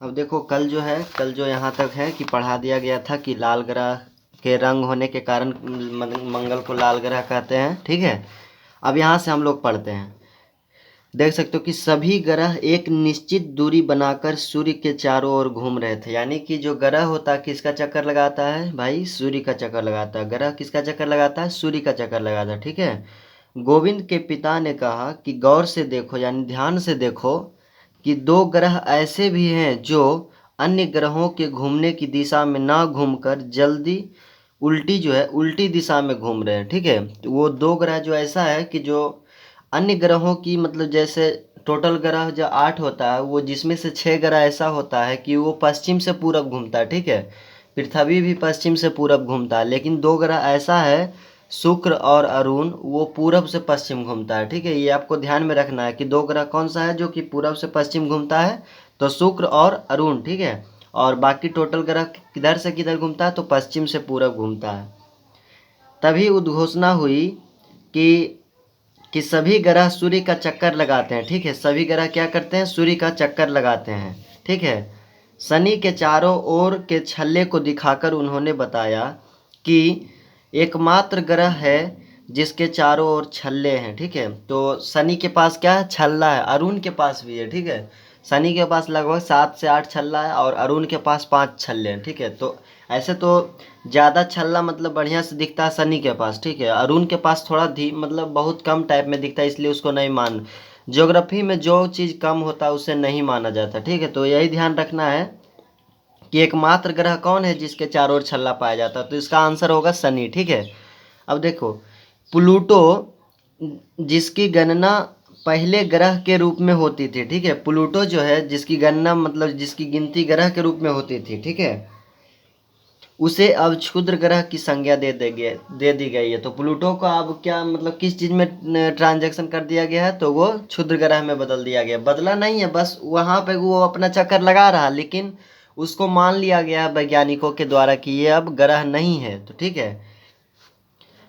अब देखो कल जो यहाँ तक है कि पढ़ा दिया गया था कि लाल ग्रह के रंग होने के कारण मंगल को लाल ग्रह कहते हैं। ठीक है, अब यहाँ से हम लोग पढ़ते हैं। देख सकते हो कि सभी ग्रह एक निश्चित दूरी बनाकर सूर्य के चारों ओर घूम रहे थे। यानी कि जो ग्रह होता है किसका चक्कर लगाता है भाई? सूर्य का चक्कर लगाता है। ग्रह किसका चक्कर लगाता है? सूर्य का चक्कर लगाता है। ठीक है, गोविंद के पिता ने कहा कि गौर से देखो, यानी ध्यान से देखो कि दो ग्रह ऐसे भी हैं जो अन्य ग्रहों के घूमने की दिशा में ना घूमकर जल्दी उल्टी जो है उल्टी दिशा में घूम रहे हैं। ठीक है, तो वो दो ग्रह जो ऐसा है कि जो अन्य ग्रहों की मतलब जैसे टोटल ग्रह जो 8 होता है, वो जिसमें से 6 ग्रह ऐसा होता है कि वो पश्चिम से पूरब घूमता है। ठीक है, पृथ्वी भी पश्चिम से पूरब घूमता है, लेकिन दो ग्रह ऐसा है शुक्र और अरुण, वो पूरब से पश्चिम घूमता है। ठीक है, ये आपको ध्यान में रखना है कि दो ग्रह कौन सा है जो कि पूरब से पश्चिम घूमता है, तो शुक्र और अरुण। ठीक है, और बाकी टोटल ग्रह किधर से किधर घूमता है, तो पश्चिम से पूरब घूमता है। तभी उद्घोषणा हुई कि सभी ग्रह सूर्य का चक्कर लगाते हैं। ठीक है, सभी ग्रह क्या करते हैं? सूर्य का चक्कर लगाते हैं। ठीक है, शनि के चारों ओर के छल्ले को दिखाकर उन्होंने बताया कि एकमात्र ग्रह है जिसके चारों ओर छल्ले हैं। ठीक है, तो शनि के पास क्या है? छल्ला है। अरुण के पास भी है। ठीक है, शनि के पास लगभग 7 से 8 छल्ला है और अरुण के पास 5 छल्ले हैं। ठीक है, तो ऐसे तो ज़्यादा छल्ला मतलब बढ़िया से दिखता है शनि के पास। ठीक है, अरुण के पास थोड़ा धी मतलब बहुत कम टाइप में दिखता है, इसलिए उसको नहीं मान। ज्योग्राफी में जो चीज़ कम होता है उसे नहीं माना जाता। ठीक है, तो यही ध्यान रखना है कि एकमात्र ग्रह कौन है जिसके चारों ओर छल्ला पाया जाता है, तो इसका आंसर होगा शनि। ठीक है, अब देखो प्लूटो जिसकी गणना पहले ग्रह के रूप में होती थी। ठीक है, प्लूटो जो है जिसकी गणना मतलब जिसकी गिनती ग्रह के रूप में होती थी, ठीक है, उसे अब क्षुद्र ग्रह की संज्ञा दे दी गई है। तो प्लूटो को अब क्या मतलब किस चीज़ में ट्रांजैक्शन कर दिया गया है? तो वो क्षुद्र ग्रह में बदल दिया गया। बदला नहीं है, बस वहाँ पे वो अपना चक्कर लगा रहा, लेकिन उसको मान लिया गया है वैज्ञानिकों के द्वारा कि ये अब ग्रह नहीं है। तो ठीक है,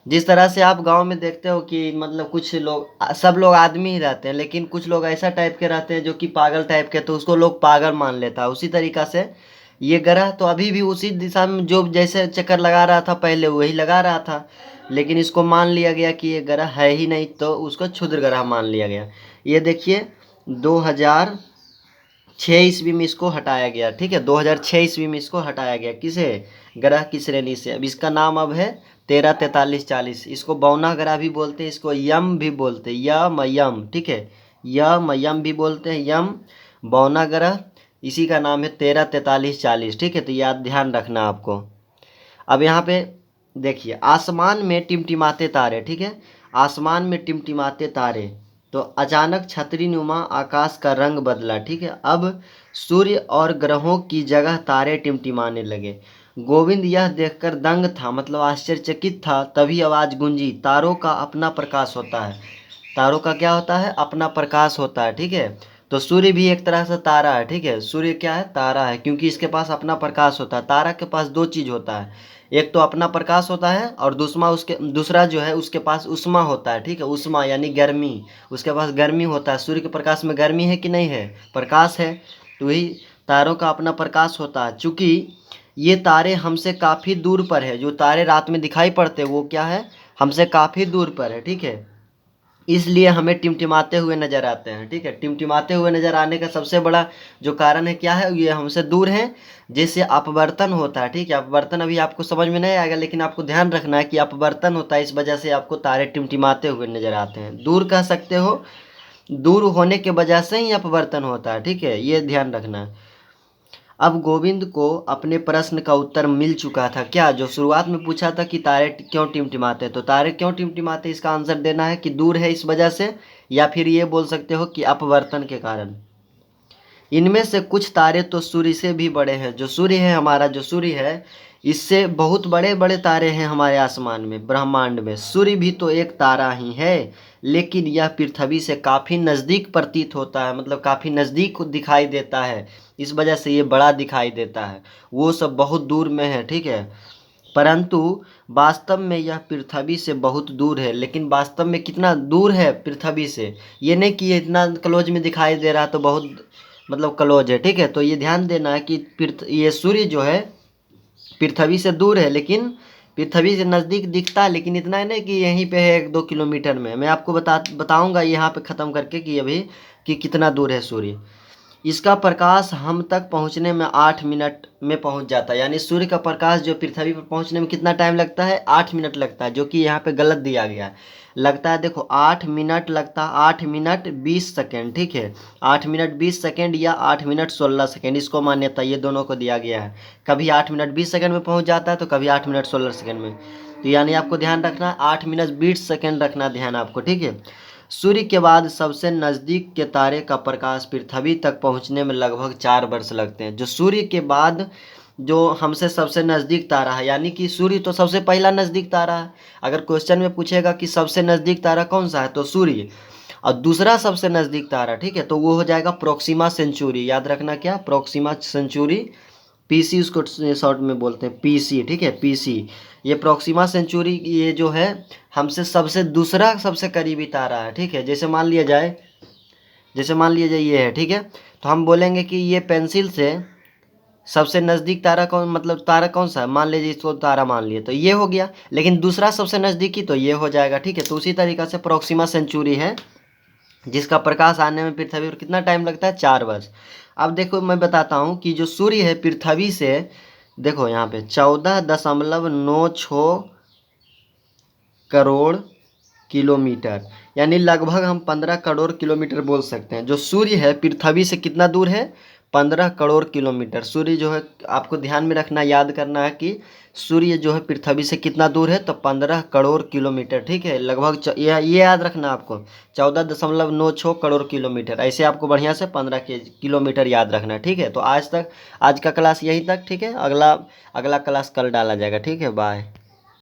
जिस तरह से आप गांव में देखते हो कि मतलब कुछ लोग सब लोग आदमी ही रहते हैं, लेकिन कुछ लोग ऐसा टाइप के रहते हैं जो कि पागल टाइप के, तो उसको लोग पागल मान लेता है। उसी तरीका से ये ग्रह तो अभी भी उसी दिशा में जो जैसे चक्कर लगा रहा था पहले वही लगा रहा था, लेकिन इसको मान लिया गया कि ये ग्रह है ही नहीं, तो उसको क्षुद्र ग्रह मान लिया गया। ये देखिए 2006 ईस्वी में इसको हटाया गया। ठीक है, 2006 ईस्वी में इसको हटाया गया। किसे? ग्रह की श्रेणी से। अब इसका नाम अब है 134340। इसको बौना ग्रह भी बोलते हैं, इसको यम भी बोलते हैं, यम यम। ठीक है, यम यम भी बोलते हैं, यम बौना ग्रह। इसी का नाम है 134340। ठीक है, तो याद ध्यान रखना आपको। अब यहाँ पे देखिए आसमान में टिमटिमाते तारे। ठीक है, आसमान में टिमटिमाते तारे, तो अचानक छतरी नुमा आकाश का रंग बदला। ठीक है, अब सूर्य और ग्रहों की जगह तारे टिमटिमाने लगे। गोविंद यह देखकर दंग था, मतलब आश्चर्यचकित था। तभी आवाज़ गूंजी, तारों का अपना प्रकाश होता है। तारों का क्या होता है? अपना प्रकाश होता है। ठीक है, तो सूर्य भी एक तरह से तारा है। ठीक है, सूर्य क्या है? तारा है, क्योंकि इसके पास अपना प्रकाश होता है। तारा के पास दो चीज़ होता है, एक तो अपना प्रकाश होता है और दूसरा जो है उसके पास उष्मा होता है। ठीक है, उष्मा यानी गर्मी, उसके पास गर्मी होता है। सूर्य के प्रकाश में गर्मी है कि नहीं है? प्रकाश है, तो वही तारों का अपना प्रकाश होता है। चूँकि ये तारे हमसे काफ़ी दूर पर है, जो तारे रात में दिखाई पड़ते हैं वो क्या है? हमसे काफ़ी दूर पर है। ठीक है, इसलिए हमें टिमटिमाते हुए नज़र आते हैं। ठीक है, टिमटिमाते हुए नज़र आने का सबसे बड़ा जो कारण है क्या है? ये हमसे दूर हैं, जिससे अपवर्तन होता है। ठीक है, अपवर्तन अभी आपको समझ में नहीं आएगा, लेकिन आपको ध्यान रखना है कि अपवर्तन होता है, इस वजह से आपको तारे टिमटिमाते हुए नज़र आते हैं। दूर कह सकते हो, दूर होने के वजह से ही अपवर्तन होता है। ठीक है, ये ध्यान रखना है। अब गोविंद को अपने प्रश्न का उत्तर मिल चुका था। क्या? जो शुरुआत में पूछा था कि तारे क्यों टिमटिमाते हैं, तो तारे क्यों टिमटिमाते, इसका आंसर देना है कि दूर है इस वजह से, या फिर ये बोल सकते हो कि अपवर्तन के कारण। इनमें से कुछ तारे तो सूर्य से भी बड़े हैं। जो सूर्य है, हमारा जो सूर्य है, इससे बहुत बड़े बड़े तारे हैं हमारे आसमान में, ब्रह्मांड में। सूर्य भी तो एक तारा ही है, लेकिन यह पृथ्वी से काफ़ी नज़दीक प्रतीत होता है, मतलब काफ़ी नज़दीक दिखाई देता है, इस वजह से ये बड़ा दिखाई देता है। वो सब बहुत दूर में है। ठीक है, परंतु वास्तव में यह पृथ्वी से बहुत दूर है। लेकिन वास्तव में कितना दूर है पृथ्वी से? ये नहीं कि ये इतना क्लोज में दिखाई दे रहा तो बहुत मतलब क्लोज है, ठीक है। तो ये ध्यान देना है कि ये सूर्य जो है पृथ्वी से दूर है, लेकिन पृथ्वी से नज़दीक दिखता है, लेकिन इतना है ना कि यहीं पे है 1-2 किलोमीटर में। मैं आपको बताऊंगा यहाँ पे ख़त्म करके कि अभी कि कितना दूर है सूर्य। इसका प्रकाश हम तक पहुंचने में 8 मिनट में पहुंच जाता है, यानी सूर्य का प्रकाश जो पृथ्वी पर पहुंचने में कितना टाइम लगता है, 8 मिनट लगता है, जो कि यहाँ पे गलत दिया गया है। लगता है देखो 8 मिनट लगता है, 8 मिनट 20 सेकेंड, ठीक है। 8 मिनट 20 सेकेंड या 8 मिनट 16 सेकेंड, इसको मान्यता ये दोनों को दिया गया है। कभी 8 मिनट 20 सेकेंड में पहुंच जाता है तो कभी 8 मिनट 16 सेकेंड में। तो यानी आपको ध्यान रखना 8 मिनट 20 सेकेंड रखना ध्यान आपको, ठीक है। सूर्य के बाद सबसे नज़दीक के तारे का प्रकाश पृथ्वी तक पहुंचने में लगभग 4 वर्ष लगते हैं। जो सूर्य के बाद जो हमसे सबसे नज़दीक तारा है, यानी कि सूर्य तो सबसे पहला नज़दीक तारा है। अगर क्वेश्चन में पूछेगा कि सबसे नज़दीक तारा कौन सा है, तो सूर्य। और दूसरा सबसे नज़दीक तारा, ठीक है, तो वो हो जाएगा प्रोक्सिमा सेंचुरी। याद रखना क्या, प्रोक्सिमा सेंचुरी, पीसी उसको शॉर्ट में बोलते हैं, पीसी, ठीक है, पीसी। ये प्रोक्सिमा सेंचुरी ये जो है हमसे सबसे दूसरा सबसे करीबी तारा है, ठीक है। जैसे मान लिया जाए ये है, ठीक है। तो हम बोलेंगे कि ये पेंसिल से सबसे नज़दीक तारा कौन, मतलब तारा कौन सा है, मान लीजिए इसको तारा मान लिए, तो ये हो गया। लेकिन दूसरा सबसे नज़दीकी तो ये हो जाएगा, ठीक है। तो उसी तरीक़ा से प्रोक्सिमा सेंचुरी है जिसका प्रकाश आने में पृथ्वी पर कितना टाइम लगता है, 4 वर्ष। अब देखो मैं बताता हूँ कि जो सूर्य है पृथ्वी से, देखो यहाँ पे 14.96 करोड़ किलोमीटर, यानी लगभग हम 15 करोड़ किलोमीटर बोल सकते हैं। जो सूर्य है पृथ्वी से कितना दूर है, 15 करोड़ किलोमीटर। सूर्य जो है आपको ध्यान में रखना, याद करना है कि सूर्य जो है पृथ्वी से कितना दूर है, तो 15 करोड़ किलोमीटर, ठीक है। लगभग ये याद रखना आपको, 14.96 करोड़ किलोमीटर। ऐसे आपको बढ़िया से 15 किलोमीटर याद रखना है, ठीक है। तो आज का क्लास यहीं तक, ठीक है। अगला क्लास कल डाला जाएगा, ठीक है। बाय।